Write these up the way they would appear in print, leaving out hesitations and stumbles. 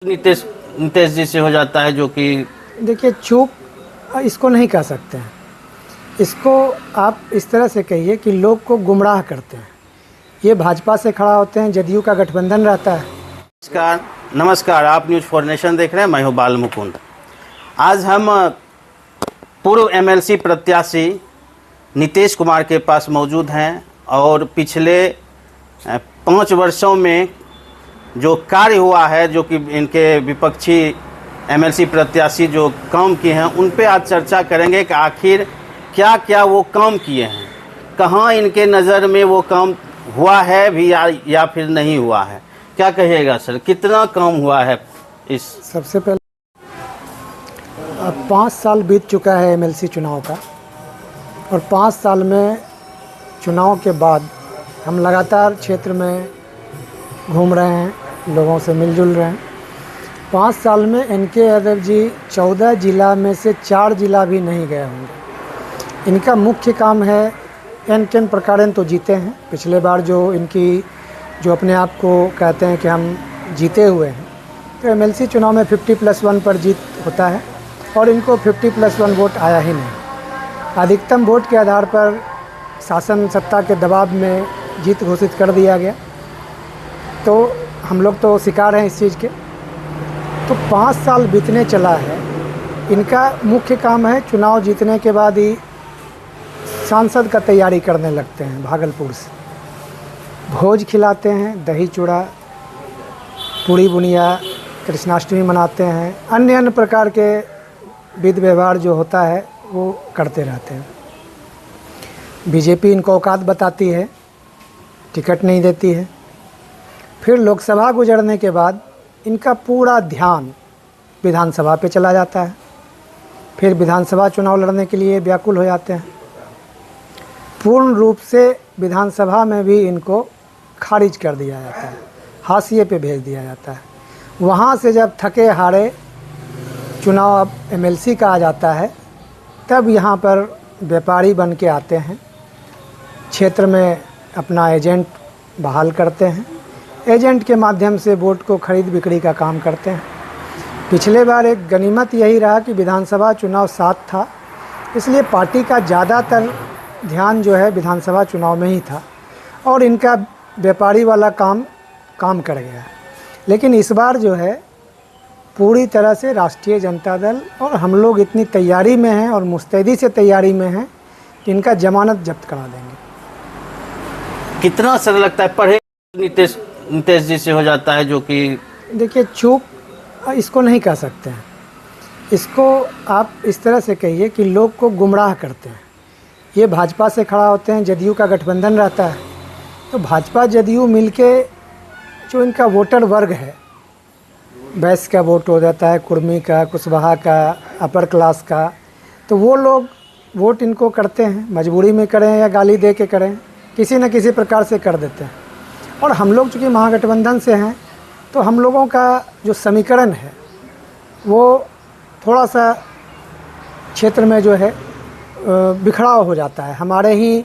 नीतीश नीतीश जी से हो जाता है, जो कि देखिए चूक इसको नहीं कह सकते हैं। इसको आप इस तरह से कहिए कि लोग को गुमराह करते हैं। ये भाजपा से खड़ा होते हैं, जदयू का गठबंधन रहता है। नमस्कार, आप न्यूज़ फॉर नेशन देख रहे हैं। मैं हूं बाल मुकुंद। आज हम पूर्व एमएलसी प्रत्याशी नीतीश कुमार के पास मौजूद हैं और पिछले 5 वर्षों में जो कार्य हुआ है, जो कि इनके विपक्षी एमएलसी प्रत्याशी जो काम किए हैं, उन पे आज चर्चा करेंगे कि आखिर क्या क्या वो काम किए हैं, कहाँ इनके नज़र में वो काम हुआ है भी या फिर नहीं हुआ है। क्या कहिएगा सर, कितना काम हुआ है? इस सबसे पहले अब 5 साल बीत चुका है एमएलसी चुनाव का, और 5 साल में चुनाव के बाद हम लगातार क्षेत्र में घूम रहे हैं, लोगों से मिलजुल रहे हैं। 5 साल में एनके यादव जी 14 जिला में से 4 जिला भी नहीं गए होंगे। इनका मुख्य काम है, एन केन प्रकारेण तो जीते हैं। पिछले बार जो अपने आप को कहते हैं कि हम जीते हुए हैं, तो एमएलसी चुनाव में 50+1 पर जीत होता है, और इनको 50+1 वोट आया ही नहीं। अधिकतम वोट के आधार पर शासन सत्ता के दबाव में जीत घोषित कर दिया गया, तो हम लोग तो शिकार हैं इस चीज़ के। तो 5 साल बीतने चला है, इनका मुख्य काम है चुनाव जीतने के बाद ही सांसद का तैयारी करने लगते हैं। भागलपुर से भोज खिलाते हैं, दही चूड़ा, पूड़ी बुनिया, कृष्णाष्टमी मनाते हैं, अन्य प्रकार के विधि व्यवहार जो होता है वो करते रहते हैं। बीजेपी इनको औकात बताती है, टिकट नहीं देती है। फिर लोकसभा गुजरने के बाद इनका पूरा ध्यान विधानसभा पे चला जाता है। फिर विधानसभा चुनाव लड़ने के लिए व्याकुल हो जाते हैं। पूर्ण रूप से विधानसभा में भी इनको खारिज कर दिया जाता है, हाशिए पे भेज दिया जाता है। वहाँ से जब थके हारे चुनाव अब एमएलसी का आ जाता है, तब यहाँ पर व्यापारी बन के आते हैं, क्षेत्र में अपना एजेंट बहाल करते हैं, एजेंट के माध्यम से वोट को खरीद बिक्री का काम करते हैं। पिछले बार एक गनीमत यही रहा कि विधानसभा चुनाव 7 था, इसलिए पार्टी का ज़्यादातर ध्यान जो है विधानसभा चुनाव में ही था, और इनका व्यापारी वाला काम कर गया। लेकिन इस बार जो है पूरी तरह से राष्ट्रीय जनता दल और हम लोग इतनी तैयारी में हैं और मुस्तैदी से तैयारी में हैं कि इनका जमानत जब्त करा देंगे। कितना सर लगता है पढ़े नीतीश जी से हो जाता है, जो कि देखिए चूक इसको नहीं कह सकते हैं। इसको आप इस तरह से कहिए कि लोग को गुमराह करते हैं। ये भाजपा से खड़ा होते हैं, जदयू का गठबंधन रहता है, तो भाजपा जदयू मिलके जो इनका वोटर वर्ग है, वैश्य का वोट हो जाता है, कुर्मी का, कुशवाहा का, अपर क्लास का, तो वो लोग वोट इनको करते हैं, मजबूरी में करें या गाली दे के करें, किसी न किसी प्रकार से कर देते हैं। और हम लोग चूँकि महागठबंधन से हैं, तो हम लोगों का जो समीकरण है वो थोड़ा सा क्षेत्र में जो है बिखराव हो जाता है। हमारे ही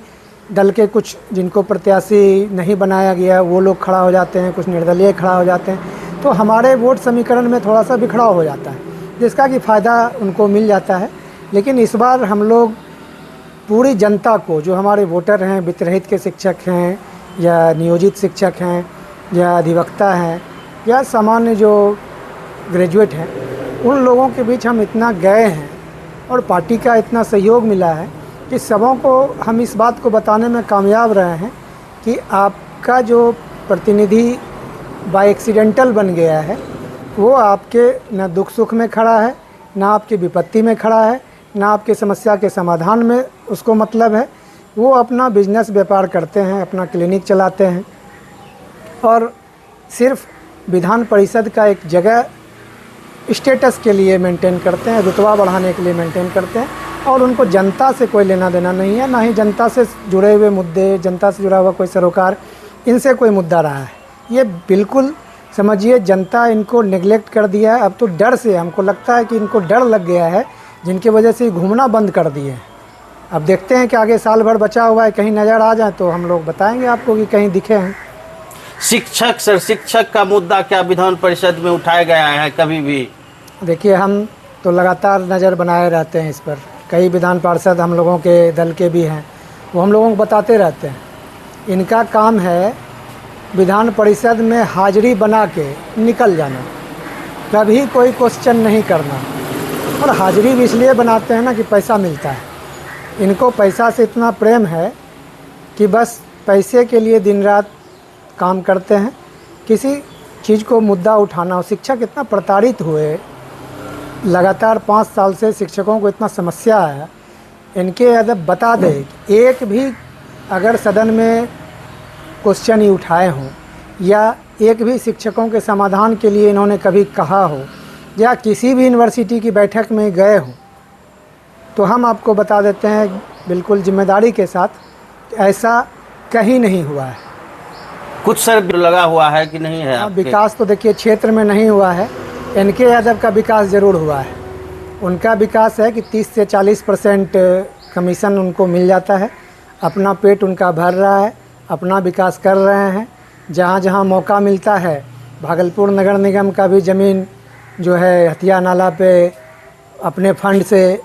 दल के कुछ जिनको प्रत्याशी नहीं बनाया गया वो लोग खड़ा हो जाते हैं, कुछ निर्दलीय खड़ा हो जाते हैं, तो हमारे वोट समीकरण में थोड़ा सा बिखराव हो जाता है, जिसका कि फ़ायदा उनको मिल जाता है। लेकिन इस बार हम लोग पूरी जनता को, जो हमारे वोटर हैं, वित्तरहित के शिक्षक हैं या नियोजित शिक्षक हैं या अधिवक्ता हैं या सामान्य जो ग्रेजुएट हैं, उन लोगों के बीच हम इतना गए हैं और पार्टी का इतना सहयोग मिला है कि सबों को हम इस बात को बताने में कामयाब रहे हैं कि आपका जो प्रतिनिधि बाय एक्सीडेंटल बन गया है, वो आपके न दुख सुख में खड़ा है, ना आपकी विपत्ति में खड़ा है, ना आपके समस्या के समाधान में उसको मतलब है। वो अपना बिजनेस व्यापार करते हैं, अपना क्लिनिक चलाते हैं, और सिर्फ विधान परिषद का एक जगह स्टेटस के लिए मेंटेन करते हैं, रुतबा बढ़ाने के लिए मेंटेन करते हैं, और उनको जनता से कोई लेना देना नहीं है, ना ही जनता से जुड़े हुए मुद्दे, जनता से जुड़ा हुआ कोई सरोकार, इनसे कोई मुद्दा रहा है। ये बिल्कुल समझिए जनता इनको नेगलेक्ट कर दिया है। अब तो डर से, हमको लगता है कि इनको डर लग गया है, जिनकी वजह से घूमना बंद कर दिए हैं। अब देखते हैं कि आगे साल भर बचा हुआ है, कहीं नज़र आ जाए तो हम लोग बताएंगे आपको कि कहीं दिखे हैं। शिक्षक सर, शिक्षक का मुद्दा क्या विधान परिषद में उठाया गया है कभी भी? देखिए, हम तो लगातार नज़र बनाए रहते हैं इस पर। कई विधान पार्षद हम लोगों के दल के भी हैं, वो हम लोगों को बताते रहते हैं। इनका काम है विधान परिषद में हाजिरी बना के निकल जाना, कभी कोई क्वेश्चन नहीं करना। और हाजिरी भी इसलिए बनाते हैं ना कि पैसा मिलता है। इनको पैसा से इतना प्रेम है कि बस पैसे के लिए दिन रात काम करते हैं। किसी चीज़ को मुद्दा उठाना हो, शिक्षक इतना प्रताड़ित हुए, लगातार 5 साल से शिक्षकों को इतना समस्या है। इनके अदब बता दे, एक भी अगर सदन में क्वेश्चन ही उठाए हों या एक भी शिक्षकों के समाधान के लिए इन्होंने कभी कहा हो या किसी भी यूनिवर्सिटी की बैठक में गए हों, तो हम आपको बता देते हैं बिल्कुल जिम्मेदारी के साथ, ऐसा कहीं नहीं हुआ है। कुछ सर लगा हुआ है कि नहीं है आपके? विकास तो देखिए क्षेत्र में नहीं हुआ है, इनके यादव का विकास ज़रूर हुआ है। उनका विकास है कि 30 से 40% कमीशन उनको मिल जाता है, अपना पेट उनका भर रहा है, अपना विकास कर रहे हैं। जहाँ जहाँ मौका मिलता है, भागलपुर नगर निगम का भी ज़मीन जो है हथिया नाला पे अपने फंड से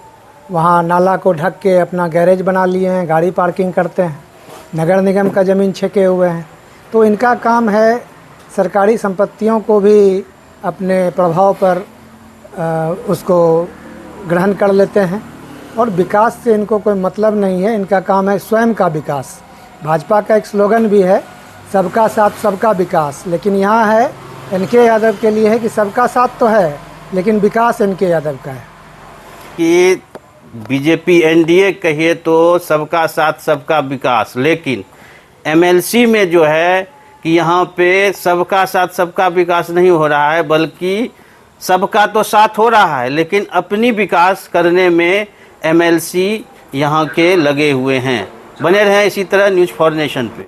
वहाँ नाला को ढक के अपना गैरेज बना लिए हैं, गाड़ी पार्किंग करते हैं। नगर निगम का ज़मीन छेके हुए हैं। तो इनका काम है सरकारी संपत्तियों को भी अपने प्रभाव पर उसको ग्रहण कर लेते हैं और विकास से इनको कोई मतलब नहीं है। इनका काम है स्वयं का विकास। भाजपा का एक स्लोगन भी है, सबका साथ सबका विकास, लेकिन यहाँ है इनके यादव के लिए है कि सबका साथ तो है लेकिन विकास इनके यादव का है। कि बीजेपी एनडीए कहिए तो सबका साथ सबका विकास, लेकिन एमएलसी में जो है कि यहाँ पे सबका साथ सबका विकास नहीं हो रहा है, बल्कि सबका तो साथ हो रहा है लेकिन अपनी विकास करने में एमएलसी यहाँ के लगे हुए हैं। बने रहें इसी तरह न्यूज़ फॉर नेशन पे।